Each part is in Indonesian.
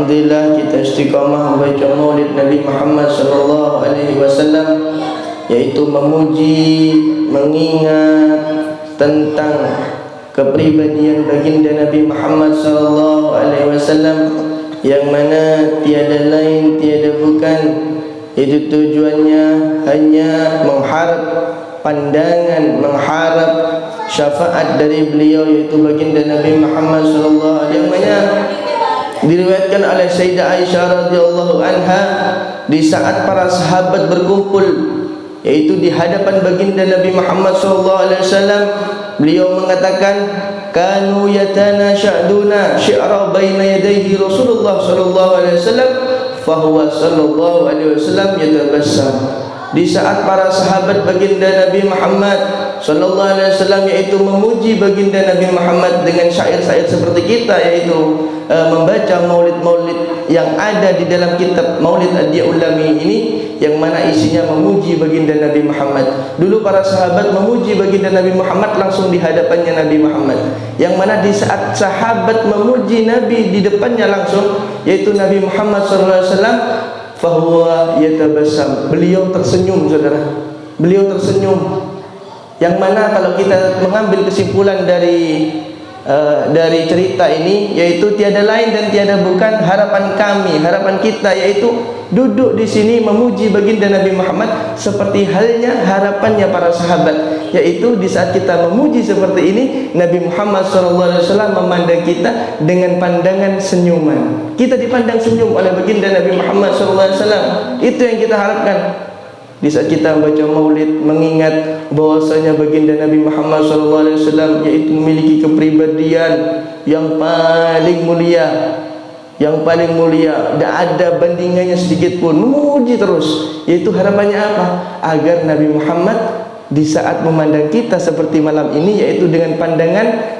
Alhamdulillah kita istiqamah membaca Maulid Nabi Muhammad sallallahu alaihi wasallam, yaitu memuji, mengingat tentang kepribadian baginda Nabi Muhammad sallallahu alaihi wasallam, yang mana tiada lain tiada bukan itu tujuannya hanya mengharap pandangan, mengharap syafaat dari beliau, yaitu baginda Nabi Muhammad sallallahu alaihi wasallam, yang mana diriwayatkan oleh Sayyidah Aisyah radhiyallahu anha di saat para sahabat berkumpul, yaitu di hadapan baginda Nabi Muhammad sallallahu alaihi wasallam, beliau mengatakan, kanu yatanashaduna syi'ra baina yadayhi Rasulullah sallallahu alaihi wasallam fa huwa sallallahu alaihi wasallam yatabassam. Di saat para sahabat baginda Nabi Muhammad sallallahu alaihi wasallam yaitu memuji baginda Nabi Muhammad dengan syair-syair seperti kita, yaitu membaca maulid-maulid yang ada di dalam kitab Maulid Ad-Diyaul Lami ini, yang mana isinya memuji baginda Nabi Muhammad. Dulu para sahabat memuji baginda Nabi Muhammad langsung di hadapannya Nabi Muhammad, yang mana di saat sahabat memuji Nabi di depannya langsung, yaitu Nabi Muhammad sallallahu alaihi wasallam, fahuwa yatabassam, beliau tersenyum, saudara, beliau tersenyum. Yang mana kalau kita mengambil kesimpulan dari cerita ini, yaitu tiada lain dan tiada bukan harapan kami, harapan kita, yaitu duduk di sini memuji baginda Nabi Muhammad seperti halnya harapannya para sahabat, yaitu di saat kita memuji seperti ini, Nabi Muhammad SAW memandang kita dengan pandangan senyuman. Kita dipandang senyum oleh baginda Nabi Muhammad SAW. Itu yang kita harapkan di saat kita membaca maulid, mengingat bahwasanya baginda Nabi Muhammad SAW yaitu memiliki kepribadian yang paling mulia, yang paling mulia, tidak ada bandingannya sedikit pun, memuji terus. Yaitu harapannya apa? Agar Nabi Muhammad di saat memandang kita seperti malam ini, yaitu dengan pandangan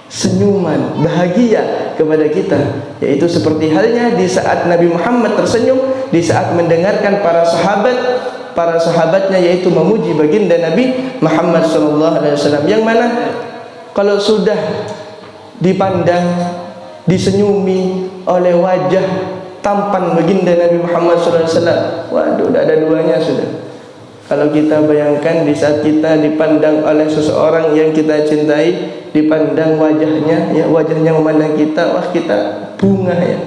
senyuman, bahagia kepada kita, yaitu seperti halnya di saat Nabi Muhammad tersenyum di saat mendengarkan para sahabatnya yaitu memuji baginda Nabi Muhammad SAW, yang mana kalau sudah dipandang, disenyumi oleh wajah tampan baginda Nabi Muhammad SAW, waduh, tidak ada duanya sudah. Kalau kita bayangkan di saat kita dipandang oleh seseorang yang kita cintai, dipandang wajahnya, ya, wajahnya memandang kita, wah kita bunga, ya,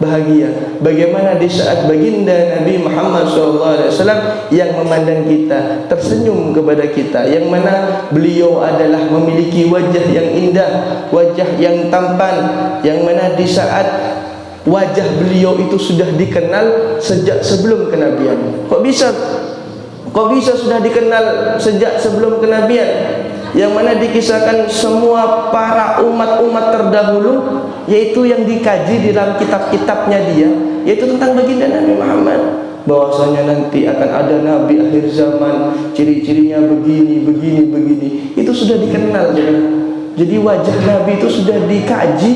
bahagia. Bagaimana di saat baginda Nabi Muhammad SAW yang memandang kita, tersenyum kepada kita, yang mana beliau adalah memiliki wajah yang indah, wajah yang tampan, yang mana di saat wajah beliau itu sudah dikenal sejak sebelum kenabian. Kok bisa sudah dikenal sejak sebelum kenabian? Yang mana dikisahkan semua para umat-umat terdahulu, yaitu yang dikaji di dalam kitab-kitabnya dia, yaitu tentang baginda Nabi Muhammad, bahwasanya nanti akan ada nabi akhir zaman, ciri-cirinya begini, itu sudah dikenal. Jadi wajah nabi itu sudah dikaji,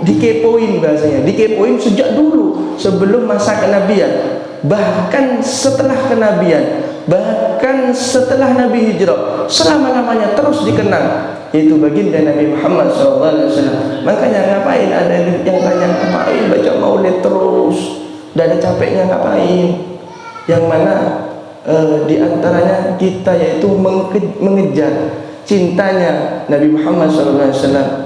dikepoin, bahasanya dikepoin sejak dulu, sebelum masa kenabian, bahkan setelah kenabian, bahkan setelah Nabi hijrah, selama-lamanya terus dikenal, yaitu baginda Nabi Muhammad SAW. Makanya ngapain ada yang tanya, ngapain baca maulid terus, tidak ada capeknya, ngapain? Yang mana di antaranya kita yaitu mengejar cintanya Nabi Muhammad SAW.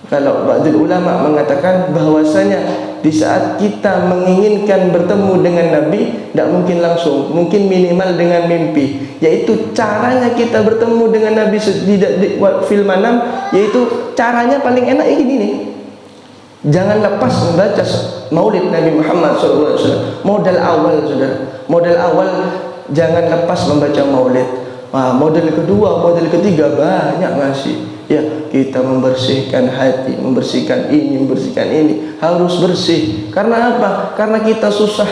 Kalau ba'dul ulama mengatakan bahwasanya di saat kita menginginkan bertemu dengan Nabi, tidak mungkin langsung, mungkin minimal dengan mimpi, yaitu caranya kita bertemu dengan Nabi di fil manam, yaitu caranya paling enak ini nih. Jangan lepas membaca maulid Nabi Muhammad SAW. Modal awal, saudara, modal awal jangan lepas membaca maulid. Model kedua, model ketiga banyak masih. Ya, kita membersihkan hati, membersihkan ini, harus bersih. Karena apa? Karena kita susah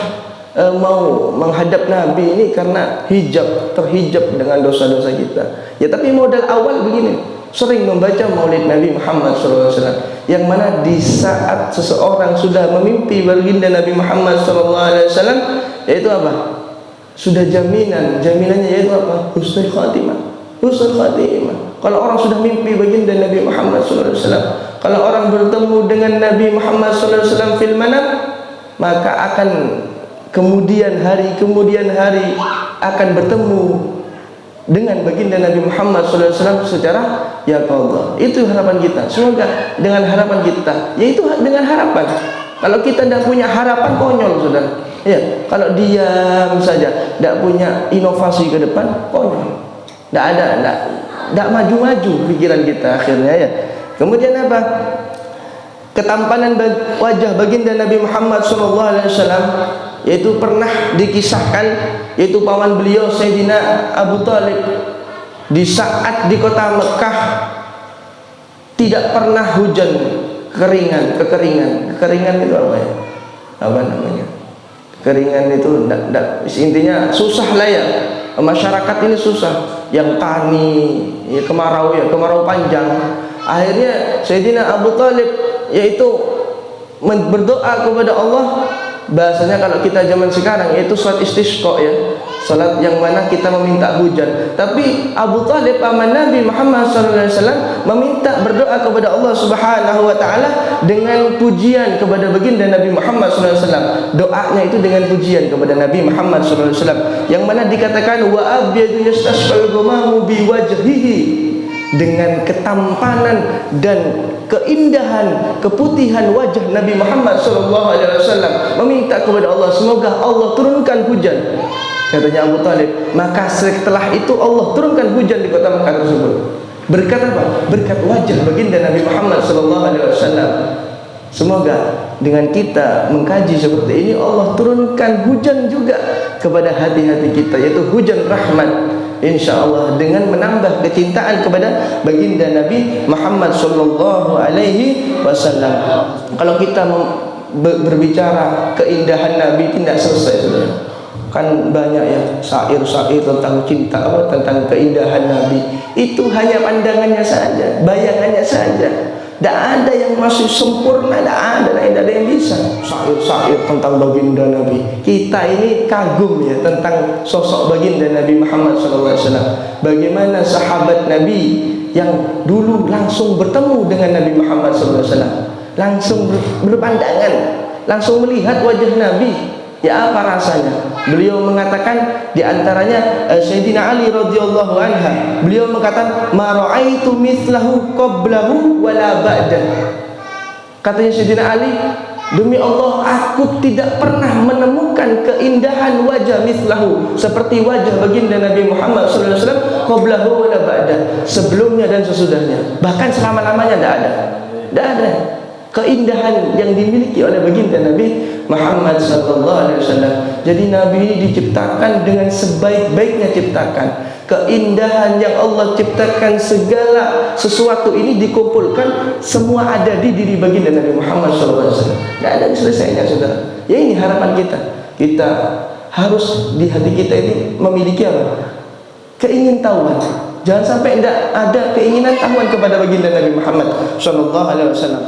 mau menghadap Nabi ini karena terhijab dengan dosa-dosa kita. Ya, tapi modal awal begini, sering membaca maulid Nabi Muhammad SAW, yang mana di saat seseorang sudah memimpi baginda Nabi Muhammad SAW, yaitu apa? Sudah jaminannya yaitu apa? Husnul khatimah. Kalau orang sudah mimpi baginda Nabi Muhammad SAW, Kalau orang bertemu dengan Nabi Muhammad SAW fil manam, maka akan kemudian hari akan bertemu dengan baginda Nabi Muhammad SAW secara yaqadha. Itu harapan kita. Semoga dengan harapan kita, yaitu dengan harapan. Kalau kita tidak punya harapan, konyol saudara. Ya, kalau diam saja, tidak punya inovasi ke depan, konyol. Tidak maju-maju pikiran kita akhirnya ya. Kemudian apa? Ketampanan wajah baginda Nabi Muhammad SAW, yaitu pernah dikisahkan, yaitu paman beliau Sayyidina Abu Talib di saat di kota Mekah tidak pernah hujan, kekeringan itu apa ya? Apa namanya? Kekeringan itu intinya susah lah ya. Masyarakat ini susah, yang tani ya, kemarau panjang. Akhirnya Sayyidina Abu Talib yaitu berdoa kepada Allah. Bahasanya kalau kita zaman sekarang yaitu salat istisqa ya, salat yang mana kita meminta hujan. Tapi Abu Talib paman Nabi Muhammad SAW meminta berdoa kepada Allah Subhanahu wa taala dengan pujian kepada baginda Nabi Muhammad SAW. Doanya itu dengan pujian kepada Nabi Muhammad SAW, yang mana dikatakan wa abyadu yastasqal ghamamu bi wajhihi, dengan ketampanan dan keindahan, keputihan wajah Nabi Muhammad SAW meminta kepada Allah, semoga Allah turunkan hujan. Katanya Abu Talib, maka setelah itu Allah turunkan hujan di kota Mekah tersebut. Berkat apa? Berkat wajah baginda Nabi Muhammad SAW. Semoga dengan kita mengkaji seperti ini, Allah turunkan hujan juga kepada hati-hati kita, yaitu hujan rahmat, insyaallah, dengan menambah kecintaan kepada baginda Nabi Muhammad sallallahu alaihi wasallam. Kalau kita berbicara keindahan Nabi tidak selesai saudara. Kan banyak ya syair-syair tentang cinta, tentang keindahan Nabi. Itu hanya pandangannya saja, bayangannya saja. Tidak ada yang masih sempurna, tidak ada yang bisa. Syair-syair tentang baginda Nabi. Kita ini kagum ya tentang sosok baginda Nabi Muhammad SAW. Bagaimana sahabat Nabi yang dulu langsung bertemu dengan Nabi Muhammad SAW, langsung berpandangan, langsung melihat wajah Nabi. Ya apa rasanya? Beliau mengatakan di antaranya Sayyidina Ali radhiyallahu anha, beliau mengatakan ma ra'aitu mithlahu qablahu wala ba'da. Katanya Sayyidina Ali, demi Allah aku tidak pernah menemukan keindahan wajah mithlahu, seperti wajah baginda Nabi Muhammad sallallahu alaihi wasallam, qablahu wala ba'da, sebelumnya dan sesudahnya, bahkan selama-lamanya tidak ada. Tidak ada keindahan yang dimiliki oleh baginda Nabi Muhammad sallallahu alaihi wasallam. Jadi Nabi ini diciptakan dengan sebaik-baiknya ciptakan. Keindahan yang Allah ciptakan, segala sesuatu ini dikumpulkan, semua ada di diri baginda Nabi Muhammad sallallahu alaihi wasallam. Tidak ada selesainya saudara. Ya ini harapan kita. Kita harus di hati kita ini memiliki apa? Keingintahuan. Jangan sampai tidak ada keinginan tahuan kepada baginda Nabi Muhammad sallallahu alaihi wasallam.